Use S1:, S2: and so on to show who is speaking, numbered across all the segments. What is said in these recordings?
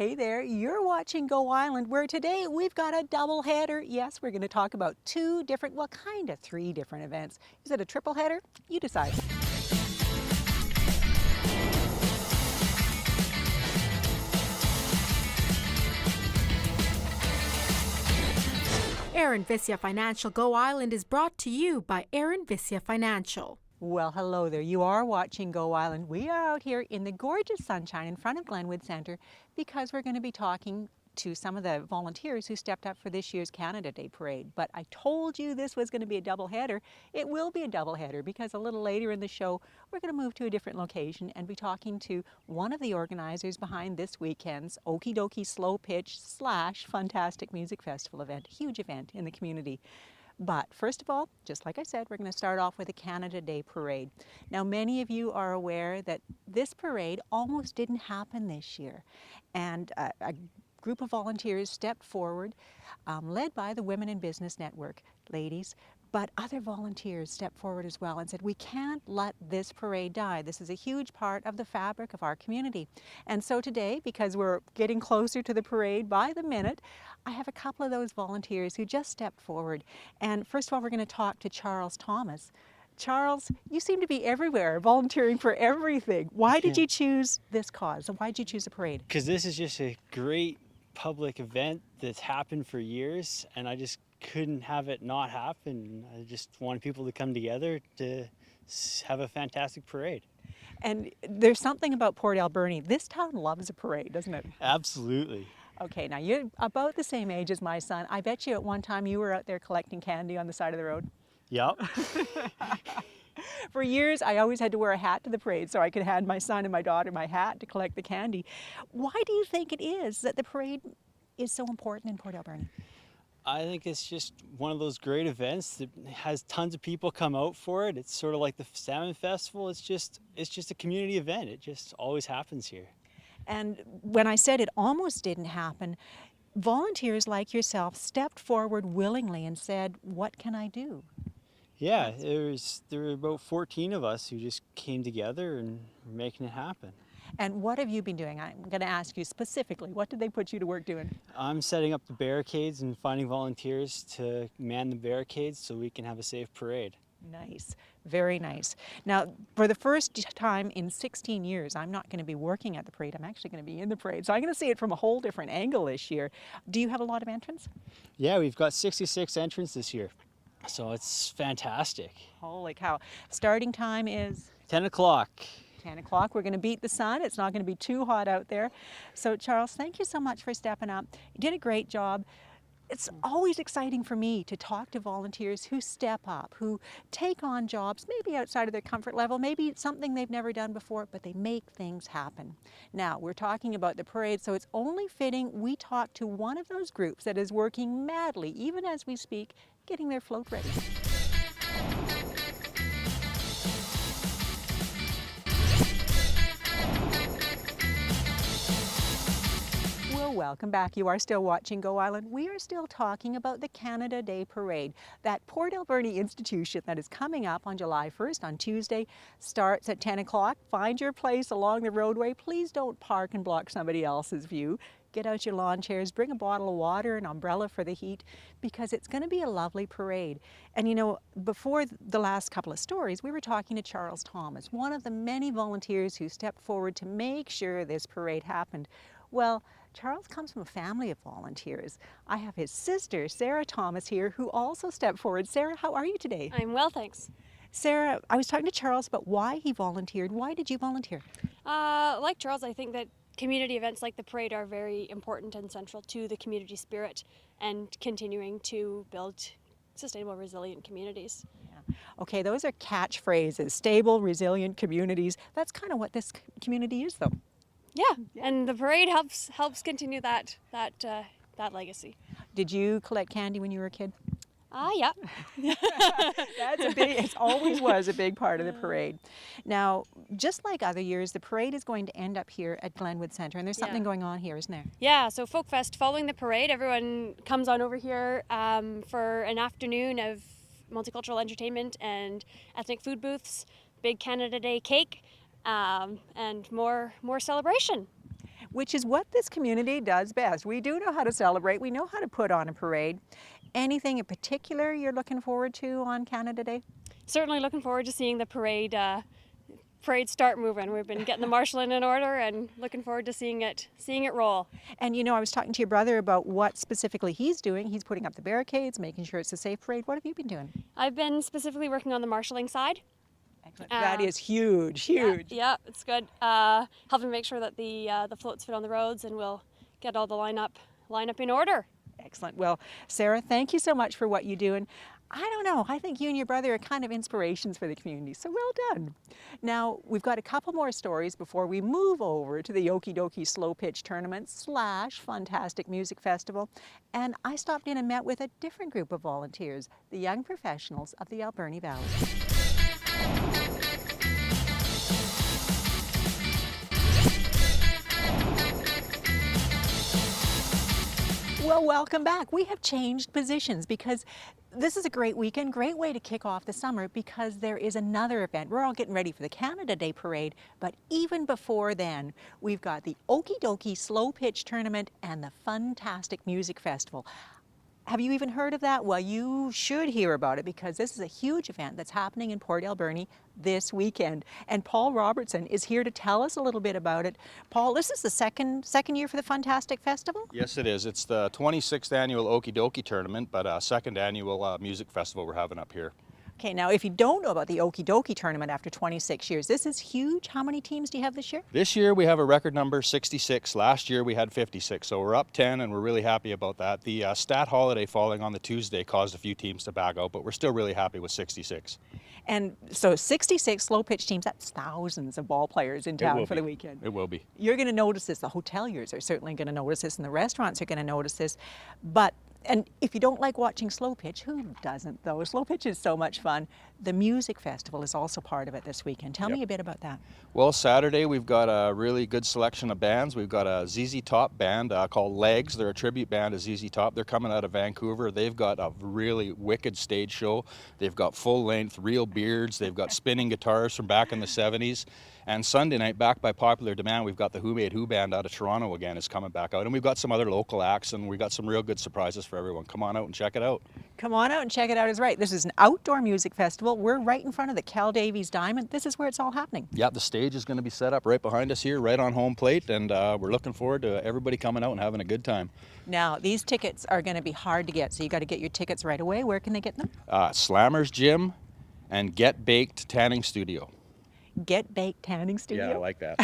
S1: Hey there, you're watching Go Island, where today we've got a double header. Yes, we're going to talk about two different, well, kind of three different events. Is it a triple header? You decide.
S2: Aaron Vissia Financial Go Island is brought to you by Aaron Vissia Financial.
S1: Well, hello there. You are watching Go Island. We are out here in the gorgeous sunshine in front of Glenwood Centre because we're going to be talking to some of the volunteers who stepped up for this year's Canada Day Parade. But I told you this was going to be a double header. It will be a double header because a little later in the show, we're going to move to a different location and be talking to one of the organizers behind this weekend's Okie Dokie Slow Pitch / Fantastic Music Festival event, a huge event in the community. But first of all, just like I said, we're going to start off with a Canada Day Parade. Now, many of you are aware that this parade almost didn't happen this year. And a group of volunteers stepped forward, led by the Women in Business Network ladies, but other volunteers stepped forward as well and said, we can't let this parade die. This is a huge part of the fabric of our community. And so today, because we're getting closer to the parade by the minute, I have a couple of those volunteers who just stepped forward. And first of all, we're going to talk to Charles Thomas. Charles, you seem to be everywhere, volunteering for everything. Why did you choose this cause? Why did you choose the parade?
S3: Because this is just a great public event that's happened for years, and I just couldn't have it not happen. I just wanted people to come together to have a fantastic parade.
S1: And there's something about Port Alberni. This town loves a parade, doesn't it?
S3: Absolutely.
S1: Okay, now you're about the same age as my son. I bet you at one time you were out there collecting candy on the side of the road.
S3: Yep.
S1: For years, I always had to wear a hat to the parade so I could hand my son and my daughter my hat to collect the candy. Why do you think it is that the parade is so important in Port Alberni?
S3: I think it's just one of those great events that has tons of people come out for it. It's sort of like the Salmon Festival. It's just a community event. It just always happens here.
S1: And when I said it almost didn't happen, volunteers like yourself stepped forward willingly and said, what can I do?
S3: Yeah, there were about 14 of us who just came together and were making it happen.
S1: And what have you been doing? I'm going to ask you specifically, what did they put you to work doing?
S3: I'm setting up the barricades and finding volunteers to man the barricades so we can have a safe parade.
S1: Nice, very nice. Now, for the first time in 16 years, I'm not going to be working at the parade. I'm actually going to be in the parade. So I'm going to see it from a whole different angle this year. Do you have a lot of entrants?
S3: Yeah, we've got 66 entrants this year. So it's fantastic.
S1: Holy cow. Starting time is?
S3: 10 o'clock.
S1: 10 o'clock. We're going to beat the sun. It's not going to be too hot out there. So Charles, thank you so much for stepping up. You did a great job. It's always exciting for me to talk to volunteers who step up, who take on jobs, maybe outside of their comfort level, maybe it's something they've never done before, but they make things happen. Now, we're talking about the parade, so it's only fitting we talk to one of those groups that is working madly, even as we speak, getting their float ready. Welcome back. You are still watching Go Island. We are still talking about the Canada Day Parade. That Port Alberni institution that is coming up on July 1st on Tuesday starts at 10 o'clock. Find your place along the roadway. Please don't park and block somebody else's view. Get out your lawn chairs, bring a bottle of water, an umbrella for the heat, because it's going to be a lovely parade. And you know, before the last couple of stories, we were talking to Charles Thomas, one of the many volunteers who stepped forward to make sure this parade happened. Well, Charles comes from a family of volunteers. I have his sister, Sarah Thomas, here, who also stepped forward. Sarah, how are you today?
S4: I'm well, thanks.
S1: Sarah, I was talking to Charles about why he volunteered. Why did you volunteer?
S4: Like Charles, I think that community events like the parade are very important and central to the community spirit and continuing to build sustainable, resilient communities.
S1: Yeah. Okay, those are catchphrases, stable, resilient communities. That's kind of what this community is, though.
S4: Yeah, and the parade helps continue that legacy.
S1: Did you collect candy when you were a kid?
S4: Yeah.
S1: It always was a big part of the parade. Now, just like other years, the parade is going to end up here at Glenwood Centre, and there's something going on here, isn't there?
S4: Yeah, so Folk Fest, following the parade, everyone comes on over here for an afternoon of multicultural entertainment and ethnic food booths, big Canada Day cake, and more celebration.
S1: which is what this community does best. We do know how to celebrate. We know how to put on a parade. Anything in particular you're looking forward to on Canada Day?
S4: Certainly looking forward to seeing the parade start moving. We've been getting the marshalling in order and looking forward to seeing it roll.
S1: And I was talking to your brother about what specifically he's doing. He's putting up the barricades, making sure it's a safe parade. What have you been doing?
S4: I've been specifically working on the marshalling side.
S1: Excellent. That is huge, huge.
S4: Yeah, it's good. Helping make sure that the floats fit on the roads, and we'll get all the lineup in order.
S1: Excellent. Well, Sarah, thank you so much for what you do. And I don't know, I think you and your brother are kind of inspirations for the community, so well done. Now, we've got a couple more stories before we move over to the Okie Dokie Slow Pitch Tournament / Funtastic Music Festival. And I stopped in and met with a different group of volunteers, the young professionals of the Alberni Valley. Well, welcome back. We have changed positions because this is a great weekend, great way to kick off the summer because there is another event. We're all getting ready for the Canada Day Parade, but even before then, we've got the Okie Dokie Slow Pitch Tournament and the Funtastic Music Festival. Have you even heard of that? Well, you should hear about it because this is a huge event that's happening in Port Alberni this weekend. And Paul Robertson is here to tell us a little bit about it. Paul, this is the second year for the Funtastic Festival?
S5: Yes, it is. It's the 26th annual Okie Dokie tournament, but second annual music festival we're having up here.
S1: Okay, now if you don't know about the Okie Dokie tournament after 26 years, this is huge. How many teams do you have this year?
S5: This year we have a record number, 66. Last year we had 56, so we're up 10 and we're really happy about that. The stat holiday falling on the Tuesday caused a few teams to back out, but we're still really happy with 66.
S1: And so 66 slow pitch teams, that's thousands of ball players in town for the weekend.
S5: It will be.
S1: You're going to notice this. The hoteliers are certainly going to notice this and the restaurants are going to notice this. And if you don't like watching slow pitch, who doesn't though? Slow pitch is so much fun. The music festival is also part of it this weekend. Tell me a bit about that.
S5: Well, Saturday we've got a really good selection of bands. We've got a ZZ Top band called Legs. They're a tribute band to ZZ Top. They're coming out of Vancouver. They've got a really wicked stage show. They've got full-length real beards. They've got spinning guitars from back in the 70s. And Sunday night, back by popular demand, we've got the Who Made Who band out of Toronto again is coming back out. And we've got some other local acts, and we've got some real good surprises for everyone. Come on out and check it out.
S1: Come on out and check it out is right. This is an outdoor music festival. We're right in front of the Cal Davies Diamond. This is where it's all happening.
S5: Yeah, the stage is going to be set up right behind us here, right on home plate, and we're looking forward to everybody coming out and having a good time.
S1: Now, these tickets are going to be hard to get, so you got to get your tickets right away. Where can they get them?
S5: Slammers Gym and Get Baked Tanning Studio.
S1: Get Baked Tanning Studio?
S5: Yeah, I like that.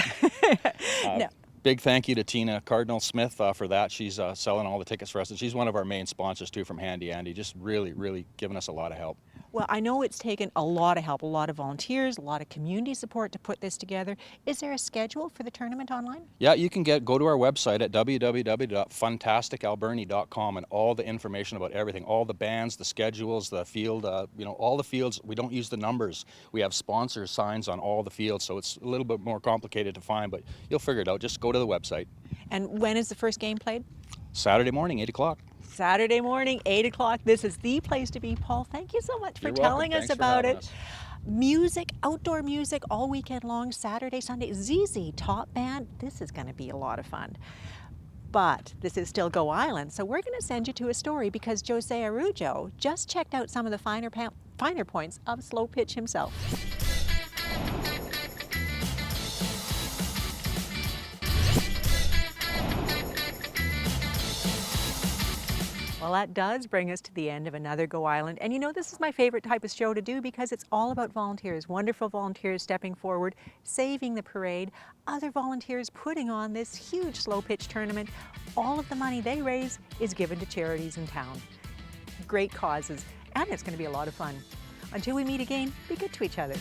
S1: No.
S5: Big thank you to Tina Cardinal Smith for that. She's selling all the tickets for us, and she's one of our main sponsors too from Handy Andy. Just really, really giving us a lot of help.
S1: Well, I know it's taken a lot of help, a lot of volunteers, a lot of community support to put this together. Is there a schedule for the tournament online?
S5: Yeah, you can go to our website at www.funtasticalberni.com and all the information about everything, all the bands, the schedules, the field, all the fields. We don't use the numbers. We have sponsor signs on all the fields, so it's a little bit more complicated to find, but you'll figure it out. Just go to the website.
S1: And when is the first game played?
S5: Saturday morning, 8 o'clock.
S1: Saturday morning, 8 o'clock. This is the place to be. Paul, thank you so much for telling us about it. Music, outdoor music all weekend long, Saturday, Sunday. ZZ Top Band. This is going to be a lot of fun. But this is still Go Island, so we're going to send you to a story because Jose Arujo just checked out some of the finer points of slow pitch himself. Well, that does bring us to the end of another Go Island. And this is my favorite type of show to do because it's all about volunteers, wonderful volunteers stepping forward, saving the parade, other volunteers putting on this huge slow pitch tournament. All of the money they raise is given to charities in town. Great causes, and it's going to be a lot of fun. Until we meet again, be good to each other.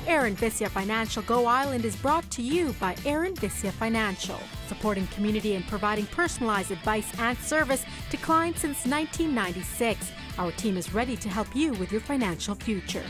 S2: Aaron Vissia Financial Go Island is brought to you by Aaron Vissia Financial, supporting community and providing personalized advice and service to clients since 1996. Our team is ready to help you with your financial future.